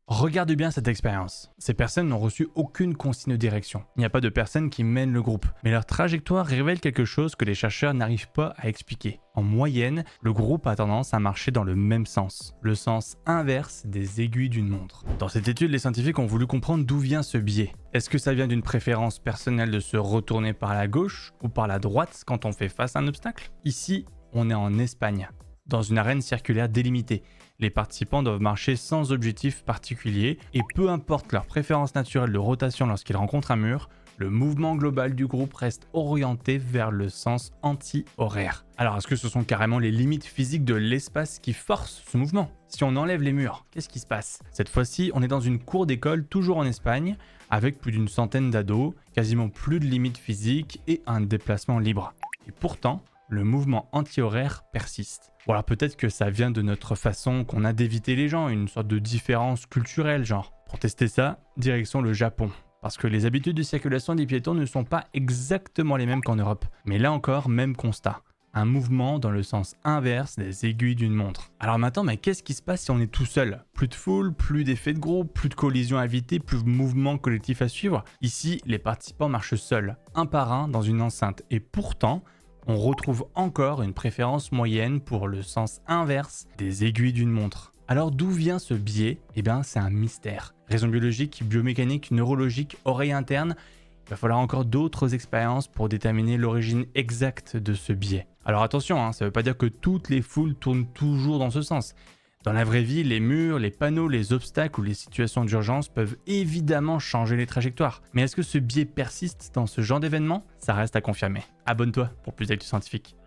Regarde bien cette expérience. Ces personnes n'ont reçu aucune consigne de direction. Il n'y a pas de personnes qui mènent le groupe. Mais leur trajectoire révèle quelque chose que les chercheurs n'arrivent pas à expliquer. En moyenne, le groupe a tendance à marcher dans le même sens, le sens inverse des aiguilles d'une montre. Dans cette étude, les scientifiques ont voulu comprendre d'où vient ce biais. Est-ce que ça vient d'une préférence personnelle de se retourner par la gauche ou par la droite quand on fait face à un obstacle? Ici, on est en Espagne, dans une arène circulaire délimitée. Les participants doivent marcher sans objectif particulier et peu importe leur préférence naturelle de rotation lorsqu'ils rencontrent un mur, le mouvement global du groupe reste orienté vers le sens anti-horaire. Alors est-ce que ce sont carrément les limites physiques de l'espace qui forcent ce mouvement? Si on enlève les murs, qu'est-ce qui se passe? Cette fois-ci, on est dans une cour d'école toujours en Espagne, avec plus d'une centaine d'ados, quasiment plus de limites physiques et un déplacement libre. Et pourtant, le mouvement anti-horaire persiste. Ou alors peut-être que ça vient de notre façon qu'on a d'éviter les gens, une sorte de différence culturelle genre. Pour tester ça, direction le Japon. Parce que les habitudes de circulation des piétons ne sont pas exactement les mêmes qu'en Europe. Mais là encore, même constat. Un mouvement dans le sens inverse des aiguilles d'une montre. Alors maintenant, mais qu'est-ce qui se passe si on est tout seul? Plus de foule, plus d'effets de groupe, plus de collisions à éviter, plus de mouvements collectifs à suivre. Ici, les participants marchent seuls, un par un dans une enceinte. Et pourtant, on retrouve encore une préférence moyenne pour le sens inverse des aiguilles d'une montre. Alors d'où vient ce biais? Eh bien c'est un mystère. Raison biologique, biomécanique, neurologique, oreille interne, il va falloir encore d'autres expériences pour déterminer l'origine exacte de ce biais. Alors attention, ça ne veut pas dire que toutes les foules tournent toujours dans ce sens. Dans la vraie vie, les murs, les panneaux, les obstacles ou les situations d'urgence peuvent évidemment changer les trajectoires. Mais est-ce que ce biais persiste dans ce genre d'événement? Ça reste à confirmer. Abonne-toi pour plus d'actu scientifique.